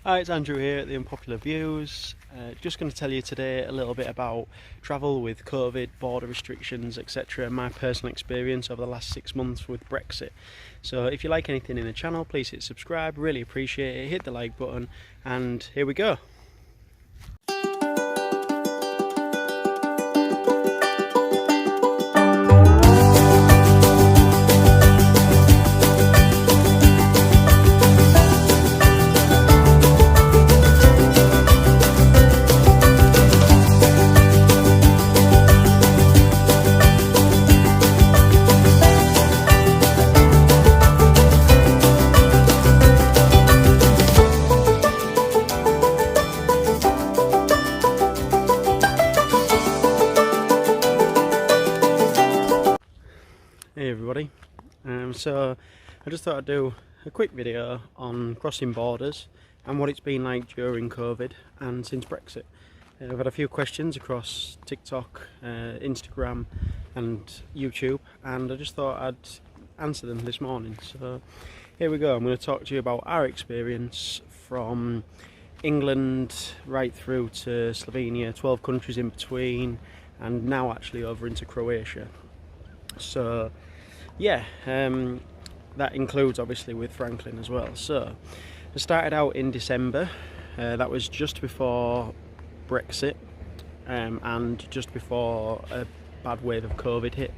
Hi, it's Andrew here at the Unpopular Views. Just going to tell you today a little bit about travel with COVID, border restrictions, etc. and my personal experience over the last 6 months with Brexit. So if you like anything in the channel, please hit subscribe, really appreciate it, hit the like button, and here we go. Hey everybody, so I just thought I'd do a quick video on crossing borders and what it's been like during COVID and since Brexit. I've had a few questions across TikTok, Instagram and YouTube, and I just thought I'd answer them this morning. So here we go. I'm going to talk to you about our experience from England right through to Slovenia, 12 countries in between, and now actually over into Croatia. So yeah, that includes obviously with Franklin as well. So I started out in December, that was just before Brexit, and just before a bad wave of COVID hit,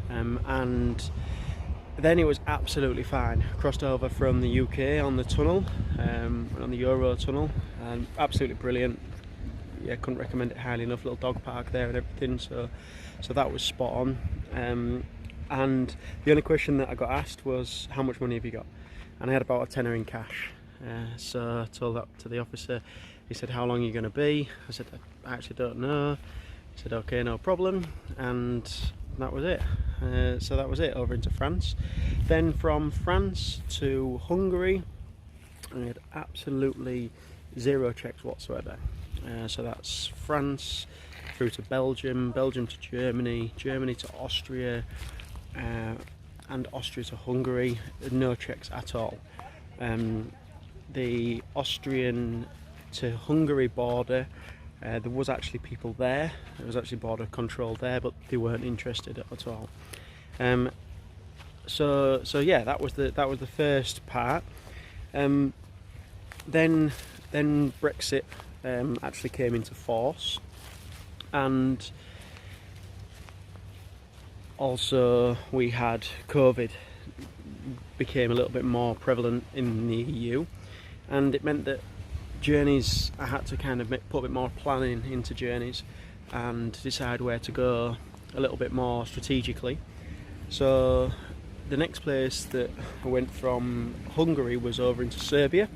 and then it was absolutely fine. Crossed over from the UK on the tunnel, on the Euro tunnel, and absolutely brilliant. Yeah, couldn't recommend it highly enough. Little dog park there and everything, so that was spot on. And the only question that I got asked was, how much money have you got? And I had about a tenner in cash. So I told that to the officer. He said, how long are you going to be? I said, I actually don't know. He said, okay, no problem. And that was it. So that was it, over into France. Then from France to Hungary, I had absolutely zero checks whatsoever. So that's France through to Belgium, Belgium to Germany, Germany to Austria, and Austria to Hungary. No checks at all. The Austrian to Hungary border, there was actually people there. There was actually border control there, but they weren't interested at all. So yeah, that was the first part. Then Brexit actually came into force, and also we had COVID became a little bit more prevalent in the EU, and it meant that journeys, I had to kind of put a bit more planning into journeys and decide where to go a little bit more strategically. So the next place that I went from Hungary was over into Serbia,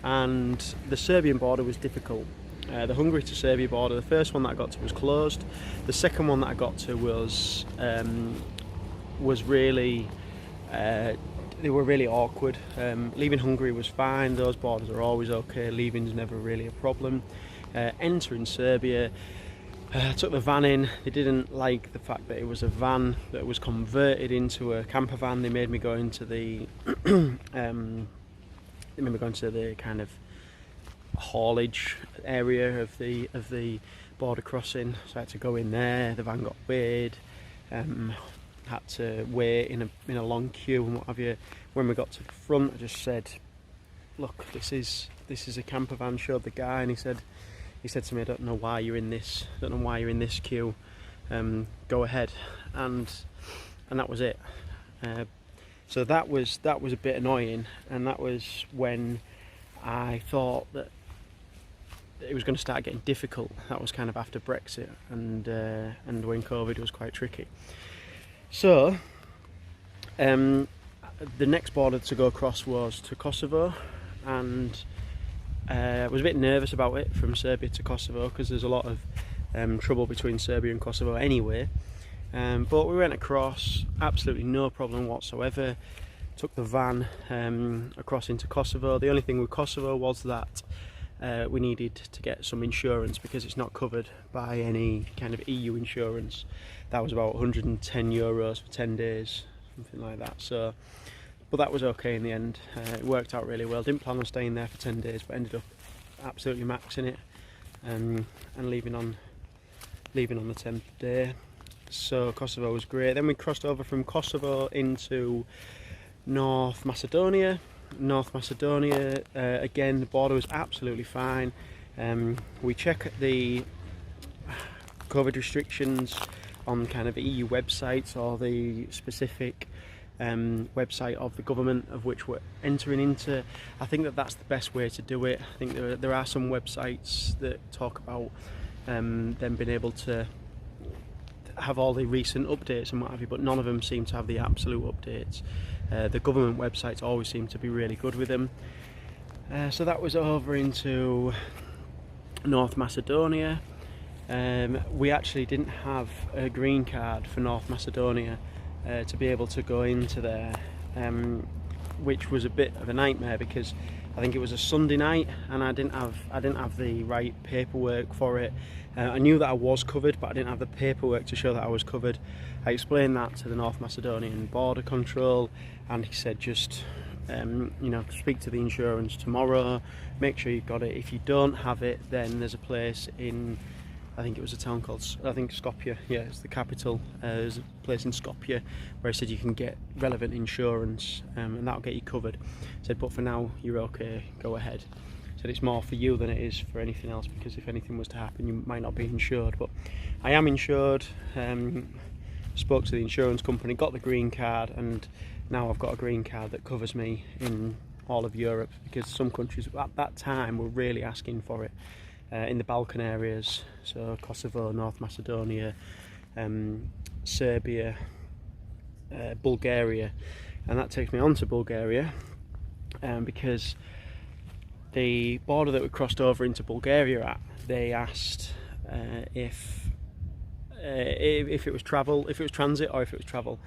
and the Serbian border was difficult. The Hungary to Serbia border, the first one that I got to was closed. The second one that I got to was really, they were really awkward. Leaving Hungary was fine, those borders are always okay, leaving's never really a problem. Entering Serbia, I took the van in. They didn't like the fact that it was a van that was converted into a camper van. They made me go into the kind of haulage area of the border crossing, so I had to go in there. The van got weighed, had to wait in a long queue and what have you. When we got to the front, I just said, look, this is a camper van. Showed the guy, and he said to me, I don't know why you're in this queue, go ahead. And that was it. So that was a bit annoying, and that was when I thought that it was going to start getting difficult. That was kind of after Brexit, and when COVID was quite tricky. So the next border to go across was to Kosovo, and I was a bit nervous about it from Serbia to Kosovo, because there's a lot of trouble between Serbia and Kosovo anyway. But we went across, absolutely no problem whatsoever. Took the van across into Kosovo. The only thing with Kosovo was that we needed to get some insurance, because it's not covered by any kind of EU insurance. That was about €110 for 10 days, something like that. So but that was okay in the end. It worked out really well. Didn't plan on staying there for 10 days, but ended up absolutely maxing it, and leaving on the 10th day. So Kosovo was great. Then we crossed over from Kosovo into North Macedonia. Again, the border was absolutely fine. We check the COVID restrictions on kind of EU websites or the specific website of the government of which we're entering into. I think that that's the best way to do it. I think there are some websites that talk about them being able to have all the recent updates and what have you, but none of them seem to have the absolute updates. The government websites always seem to be really good with them. So that was over into North Macedonia. We actually didn't have a green card for North Macedonia to be able to go into there, which was a bit of a nightmare because I think it was a Sunday night and I didn't have the right paperwork for it. I knew that I was covered, but I didn't have the paperwork to show that I was covered. I explained that to the North Macedonian border control, and he said just speak to the insurance tomorrow, make sure you've got it. If you don't have it, then there's a place in, I think it was a town called, Skopje, yeah, it's the capital. There's a place in Skopje where he said you can get relevant insurance, and that'll get you covered. He said, but for now you're okay, go ahead. He said it's more for you than it is for anything else, because if anything was to happen you might not be insured. But I am insured. Spoke to the insurance company, got the green card, and now I've got a green card that covers me in all of Europe, because some countries at that time were really asking for it. In the Balkan areas, so Kosovo, North Macedonia, Serbia, Bulgaria, and that takes me on to Bulgaria, because the border that we crossed over into Bulgaria at, they asked if it was travel, if it was transit, or if it was travel.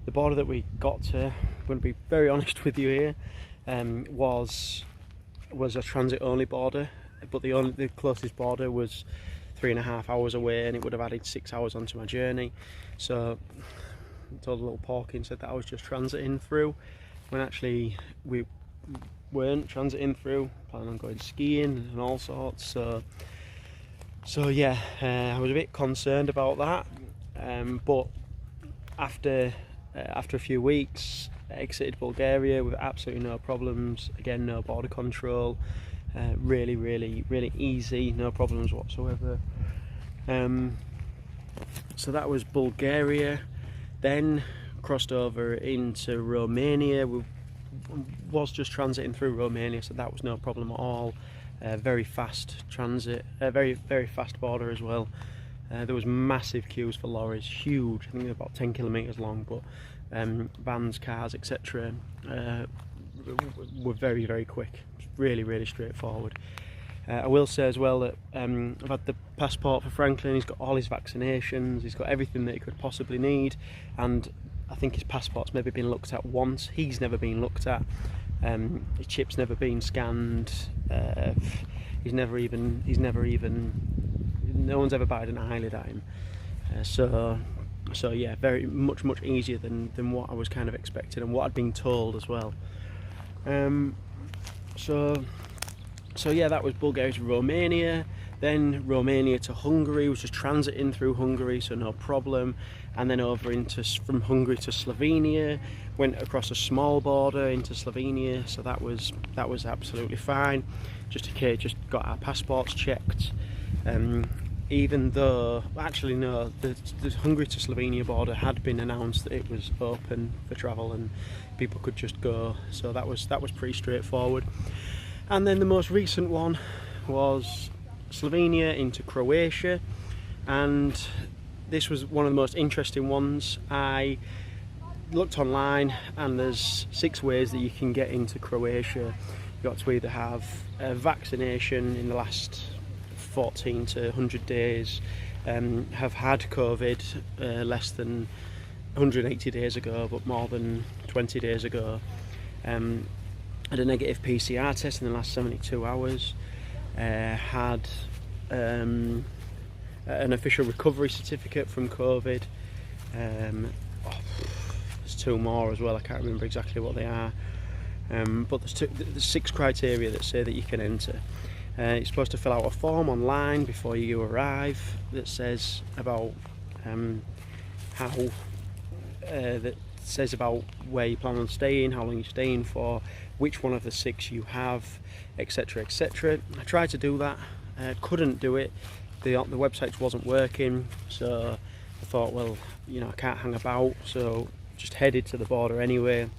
The border that we got to, I'm going to be very honest with you here, was a transit only border. But the closest border was 3.5 hours away, and it would have added 6 hours onto my journey. So I told a little porky and said that I was just transiting through, when actually we weren't transiting through, planning on going skiing and all sorts. So yeah, I was a bit concerned about that, but after a few weeks, I exited Bulgaria with absolutely no problems. Again, no border control. Really easy, no problems whatsoever. So that was Bulgaria. Then crossed over into Romania. We was just transiting through Romania, so that was no problem at all. Very fast transit, very fast border as well. There was massive queues for lorries, huge. I think they're about 10 kilometers long, but vans, cars, etc. Were very quick. Really straightforward. I will say as well that I've had the passport for Franklin. He's got all his vaccinations, he's got everything that he could possibly need, and I think his passport's maybe been looked at once. He's never been looked at. His chip's never been scanned. No one's ever batted an eyelid at him. So yeah, very much easier than what I was kind of expecting and what I'd been told as well. So yeah, that was Bulgaria to Romania. Then Romania to Hungary, was just transiting through Hungary, so no problem. And then over from Hungary to Slovenia, went across a small border into Slovenia, so that was absolutely fine. Just got our passports checked. Even though, actually no, the Hungary to Slovenia border had been announced that it was open for travel and people could just go, so that was pretty straightforward. And then the most recent one was Slovenia into Croatia, and this was one of the most interesting ones. I looked online and there's 6 ways that you can get into Croatia. You've got to either have a vaccination in the last 14 to 100 days, have had COVID less than 180 days ago but more than 20 days ago, had a negative PCR test in the last 72 hours, had an official recovery certificate from COVID, there's 2 more as well. I can't remember exactly what they are, but there's 6 criteria that say that you can enter. You're supposed to fill out a form online before you arrive that says about that says about where you plan on staying, how long you're staying for, which one of the 6 you have, etc, etc. I tried to do that, couldn't do it. The website wasn't working, so I thought, well, you know, I can't hang about, so just headed to the border anyway.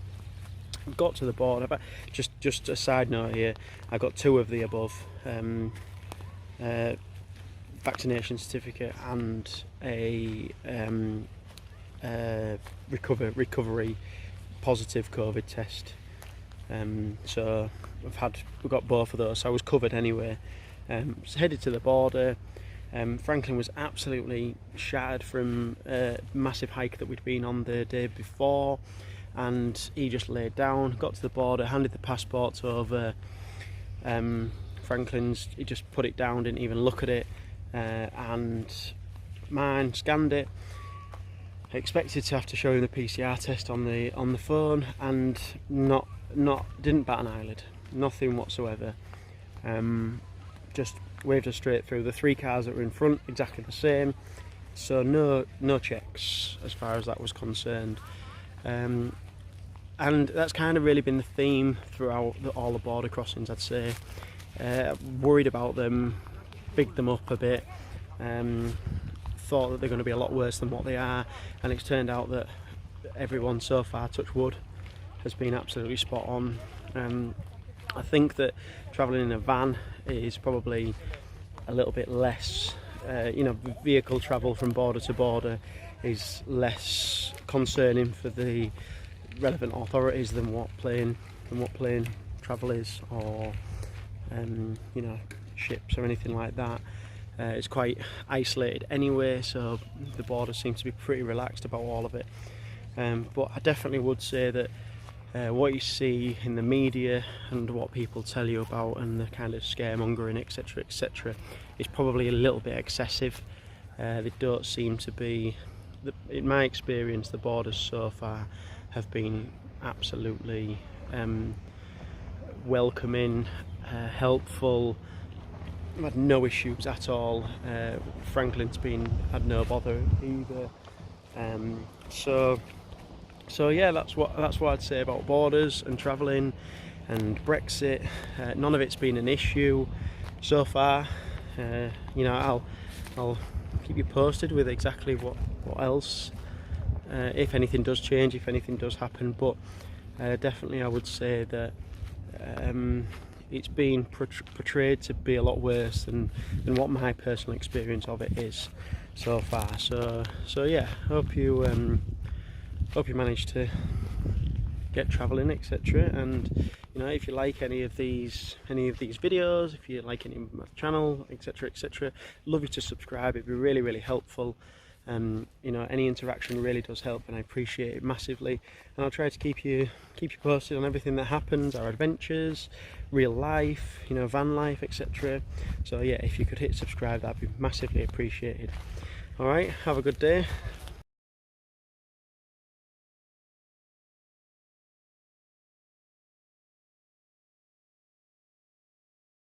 Got to the border, but just a side note here, I got 2 of the above, vaccination certificate and a recovery positive COVID test. So we got both of those, so I was covered anyway. So headed to the border. Franklin was absolutely shattered from a massive hike that we'd been on the day before, and he just laid down, got to the border, handed the passports over. Franklin's, he just put it down, didn't even look at it, and mine scanned it. I expected to have to show him the PCR test on the phone, and didn't bat an eyelid, nothing whatsoever. Just waved us straight through. The 3 cars that were in front, exactly the same, so no checks as far as that was concerned. And that's kind of really been the theme throughout all the border crossings, I'd say. Worried about them, bigged them up a bit, thought that they're going to be a lot worse than what they are, and it's turned out that everyone so far, touch wood, has been absolutely spot on. I think that travelling in a van is probably a little bit less, vehicle travel from border to border is less concerning for the relevant authorities than what plane travel is, or ships or anything like that. It's quite isolated anyway, so the border seems to be pretty relaxed about all of it. But I definitely would say that what you see in the media and what people tell you about, and the kind of scaremongering, etc, etc, is probably a little bit excessive. They don't seem to be, in my experience, the borders so far have been absolutely welcoming, helpful. I've had no issues at all. Franklin's had no bother either. So yeah, that's what I'd say about borders and travelling and Brexit. None of it's been an issue so far. I'll keep you posted with exactly what else, if anything does change, if anything does happen. But definitely I would say that it's been portrayed to be a lot worse than what my personal experience of it is so far. So yeah, hope you manage to get travelling, etc. And if you like any of these videos, if you like any of my channel, etc, etc, love you to subscribe. It'd be really, really helpful. Any interaction really does help, and I appreciate it massively. And I'll try to keep you posted on everything that happens, our adventures, real life, van life, etc. So yeah, if you could hit subscribe, that'd be massively appreciated. All right, have a good day.